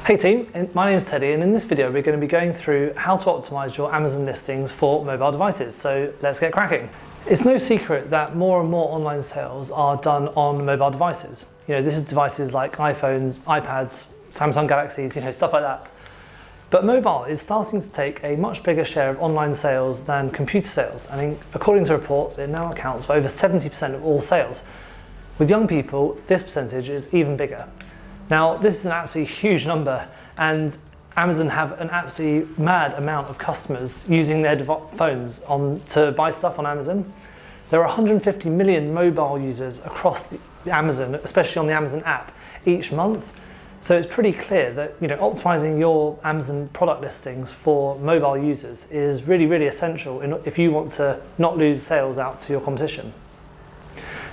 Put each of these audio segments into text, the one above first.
Hey team, my name is Teddy, and in this video we're going to be going through how to optimize your Amazon listings for mobile devices. So let's get cracking. It's no secret that more and more online sales are done on mobile devices. This is devices like iPhones, iPads, Samsung Galaxies, stuff like that. But mobile is starting to take a much bigger share of online sales than computer sales. And according to reports, it now accounts for over 70% of all sales. With young people, this percentage is even bigger. Now, this is an absolutely huge number, and Amazon have an absolutely mad amount of customers using their phones to buy stuff on Amazon. There are 150 million mobile users across the Amazon, especially on the Amazon app, each month. So it's pretty clear that optimizing your Amazon product listings for mobile users is really, really essential if you want to not lose sales out to your competition.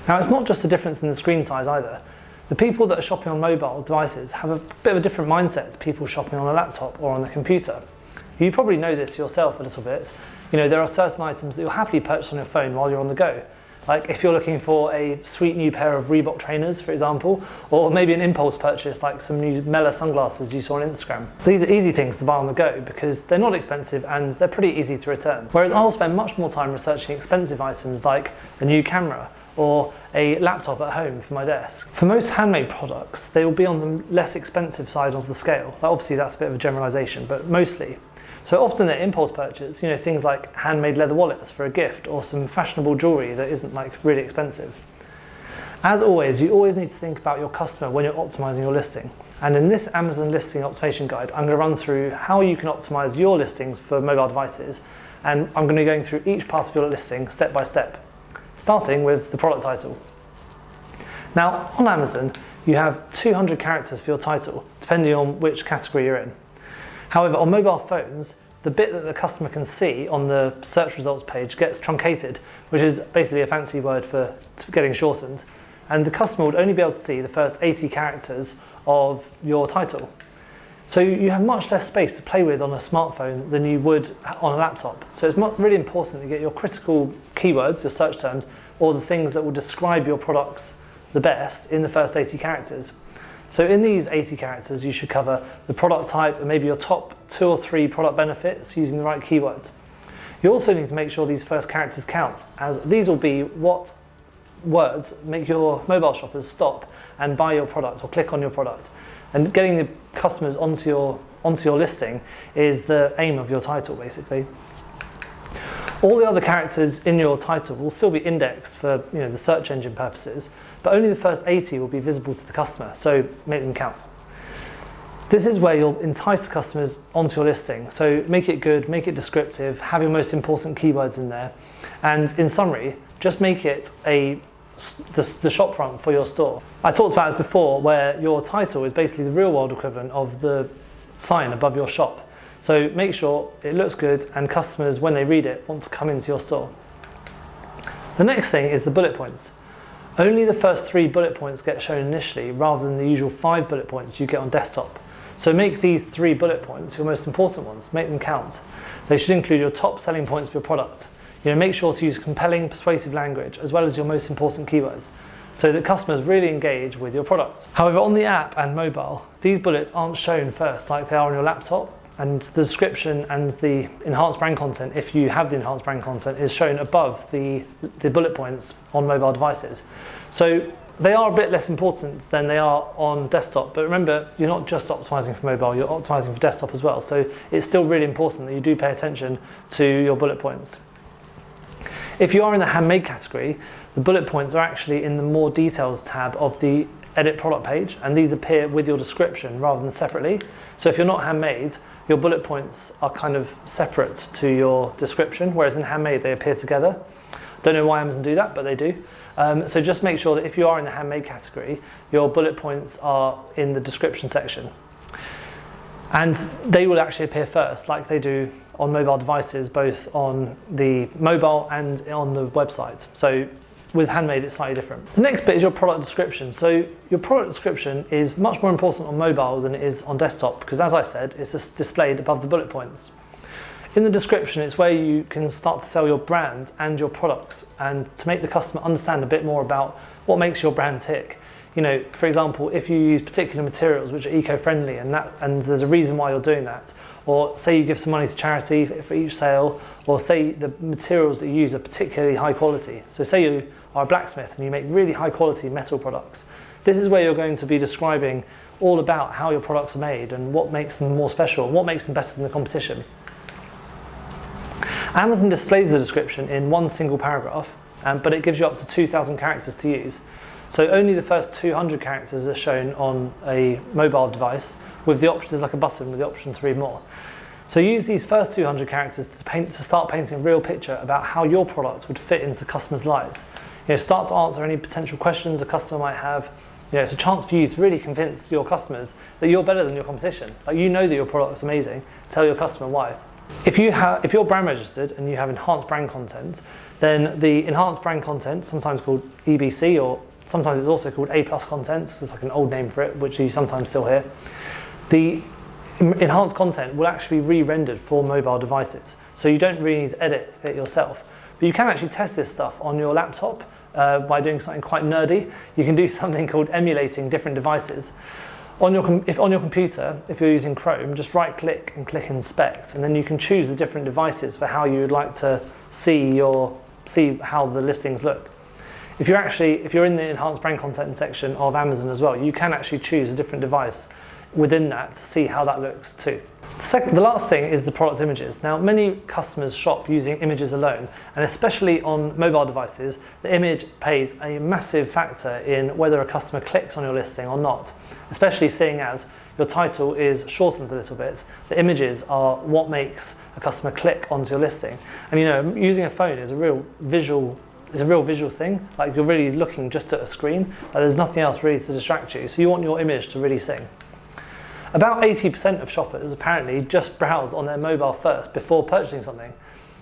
Now, it's not just a difference in the screen size either. The people that are shopping on mobile devices have a bit of a different mindset to people shopping on a laptop or on a computer. You probably know this yourself a little bit. There are certain items that you'll happily purchase on your phone while you're on the go. Like if you're looking for a sweet new pair of Reebok trainers, for example, or maybe an impulse purchase like some new Mela sunglasses you saw on Instagram. These are easy things to buy on the go because they're not expensive and they're pretty easy to return. Whereas I'll spend much more time researching expensive items like a new camera or a laptop at home for my desk. For most handmade products, they will be on the less expensive side of the scale. Obviously that's a bit of a generalization, but mostly. So often they're impulse purchases, things like handmade leather wallets for a gift or some fashionable jewelry that isn't really expensive. As always, you always need to think about your customer when you're optimizing your listing. And in this Amazon listing optimization guide, I'm going to run through how you can optimize your listings for mobile devices. And I'm going to be going through each part of your listing step by step, starting with the product title. Now, on Amazon, you have 200 characters for your title, depending on which category you're in. However, on mobile phones, the bit that the customer can see on the search results page gets truncated, which is basically a fancy word for getting shortened. And the customer would only be able to see the first 80 characters of your title. So you have much less space to play with on a smartphone than you would on a laptop. So it's really important to get your critical keywords, your search terms, or the things that will describe your products the best in the first 80 characters. So in these 80 characters, you should cover the product type and maybe your top 2 or 3 product benefits using the right keywords. You also need to make sure these first characters count, as these will be what words make your mobile shoppers stop and buy your product or click on your product. And getting the customers onto your listing is the aim of your title, basically. All the other characters in your title will still be indexed for the search engine purposes, but only the first 80 will be visible to the customer, so make them count. This is where you'll entice customers onto your listing, so make it good, make it descriptive, have your most important keywords in there, and in summary, just make it the shop front for your store. I talked about this before, where your title is basically the real world equivalent of the sign above your shop. So make sure it looks good and customers, when they read it, want to come into your store. The next thing is the bullet points. Only the first 3 bullet points get shown initially rather than the usual 5 bullet points you get on desktop. So make these 3 bullet points your most important ones, make them count. They should include your top selling points for your product. Make sure to use compelling, persuasive language as well as your most important keywords, so that customers really engage with your product. However, on the app and mobile, these bullets aren't shown first like they are on your laptop, and the description and the enhanced brand content, if you have the enhanced brand content, is shown above the bullet points on mobile devices. So they are a bit less important than they are on desktop, but remember, you're not just optimizing for mobile, you're optimizing for desktop as well. So it's still really important that you do pay attention to your bullet points. If you are in the handmade category, the bullet points are actually in the more details tab of the edit product page, and these appear with your description rather than separately. So if you're not handmade, your bullet points are kind of separate to your description, whereas in handmade they appear together. Don't know why Amazon do that, but they do. So just make sure that if you are in the handmade category, your bullet points are in the description section. And they will actually appear first, like they do on mobile devices, both on the mobile and on the website. So with Handmade, it's slightly different. The next bit is your product description. So your product description is much more important on mobile than it is on desktop, because as I said, it's just displayed above the bullet points. In the description, it's where you can start to sell your brand and your products, and to make the customer understand a bit more about what makes your brand tick. You know, for example, if you use particular materials which are eco-friendly and there's a reason why you're doing that, or say you give some money to charity for each sale, or say the materials that you use are particularly high quality. So say you are a blacksmith and you make really high quality metal products. This is where you're going to be describing all about how your products are made and what makes them more special and what makes them better than the competition. Amazon displays the description in one single paragraph, but it gives you up to 2,000 characters to use. So only the first 200 characters are shown on a mobile device with the option, there's like a button with the option to read more. So use these first 200 characters to start painting a real picture about how your product would fit into the customers' lives. You know, start to answer any potential questions a customer might have. You know, it's a chance for you to really convince your customers that you're better than your competition. Like, you know that your product's amazing. Tell your customer why. If you're brand registered and you have enhanced brand content, then the enhanced brand content, sometimes called EBC, or sometimes it's also called A+ content, it's like an old name for it, which you sometimes still hear. The enhanced content will actually be re-rendered for mobile devices, so you don't really need to edit it yourself. But you can actually test this stuff on your laptop by doing something quite nerdy. You can do something called emulating different devices. On your computer, if you're using Chrome, just right-click and click Inspect, and then you can choose the different devices for how you would like to see how the listings look. If you're in the enhanced brand content section of Amazon as well, you can actually choose a different device within that to see how that looks too. The last thing is the product images. Now, many customers shop using images alone, and especially on mobile devices, the image plays a massive factor in whether a customer clicks on your listing or not, especially seeing as your title is shortened a little bit. The images are what makes a customer click onto your listing. And you know, using a phone is a real visual thing. Like, you're really looking just at a screen, like there's nothing else really to distract you. So you want your image to really sing. About 80% of shoppers apparently just browse on their mobile first before purchasing something.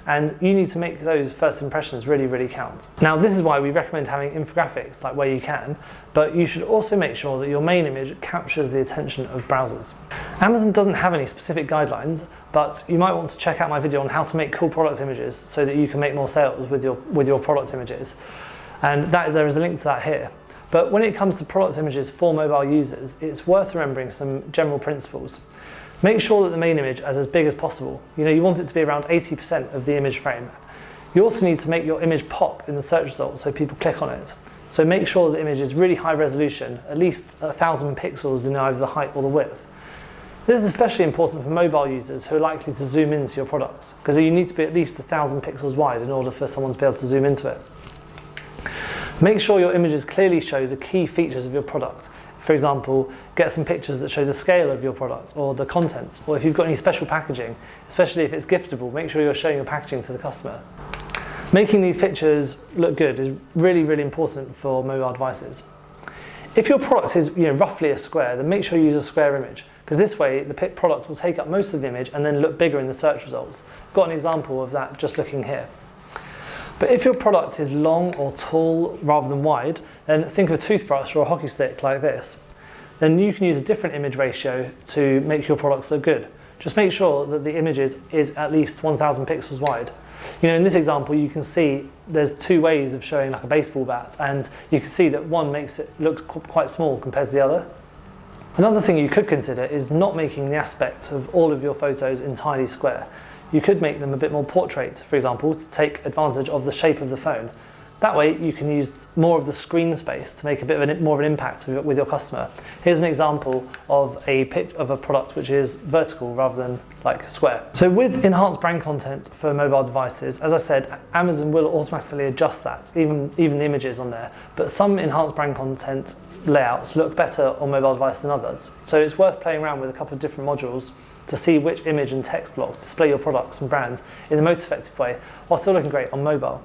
And you need to make those first impressions really, really count. Now, this is why we recommend having infographics, like where you can, but you should also make sure that your main image captures the attention of browsers. Amazon doesn't have any specific guidelines, but you might want to check out my video on how to make cool product images so that you can make more sales with your product images. And there is a link to that here. But when it comes to product images for mobile users, it's worth remembering some general principles. Make sure that the main image is as big as possible. You know, you want it to be around 80% of the image frame. You also need to make your image pop in the search results so people click on it. So make sure the image is really high resolution, at least 1,000 pixels in either the height or the width. This is especially important for mobile users who are likely to zoom into your products, because you need to be at least 1,000 pixels wide in order for someone to be able to zoom into it. Make sure your images clearly show the key features of your product. For example, get some pictures that show the scale of your product or the contents, or if you've got any special packaging, especially if it's giftable, make sure you're showing your packaging to the customer. Making these pictures look good is really, really important for mobile devices. If your product is roughly a square, then make sure you use a square image, because this way the product will take up most of the image and then look bigger in the search results. I've got an example of that just looking here. But if your product is long or tall rather than wide, then think of a toothbrush or a hockey stick like this. Then you can use a different image ratio to make your products look good. Just make sure that the image is at least 1,000 pixels wide. You know, in this example, you can see there's two ways of showing like a baseball bat, and you can see that one makes it look quite small compared to the other. Another thing you could consider is not making the aspect of all of your photos entirely square. You could make them a bit more portrait, for example, to take advantage of the shape of the phone. That way you can use more of the screen space to make a bit of more of an impact with your customer. Here's an example of a product which is vertical rather than like square. So with enhanced brand content for mobile devices, as I said, Amazon will automatically adjust that, even the images on there. But some enhanced brand content layouts look better on mobile devices than others. So it's worth playing around with a couple of different modules to see which image and text block display your products and brands in the most effective way while still looking great on mobile.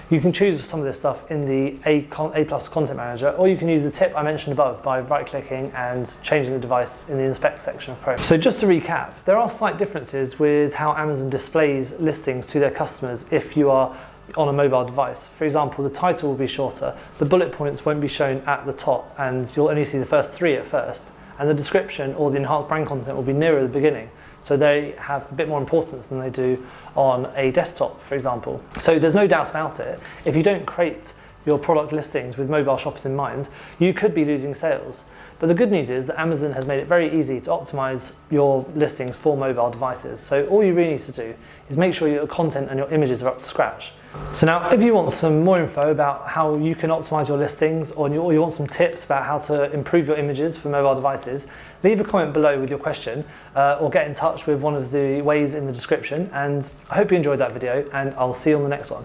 You can choose some of this stuff in the A+ Content Manager, or you can use the tip I mentioned above by right-clicking and changing the device in the Inspect section of Chrome. So just to recap, there are slight differences with how Amazon displays listings to their customers if you are on a mobile device. For example, the title will be shorter, the bullet points won't be shown at the top, and you'll only see the first 3 at first. And the description or the enhanced brand content will be nearer the beginning. So they have a bit more importance than they do on a desktop, for example. So there's no doubt about it. If you don't create your product listings with mobile shoppers in mind, you could be losing sales. But the good news is that Amazon has made it very easy to optimize your listings for mobile devices. So all you really need to do is make sure your content and your images are up to scratch. So now, if you want some more info about how you can optimize your listings, or you want some tips about how to improve your images for mobile devices, leave a comment below with your question, or get in touch with one of the ways in the description. And I hope you enjoyed that video, and I'll see you on the next one.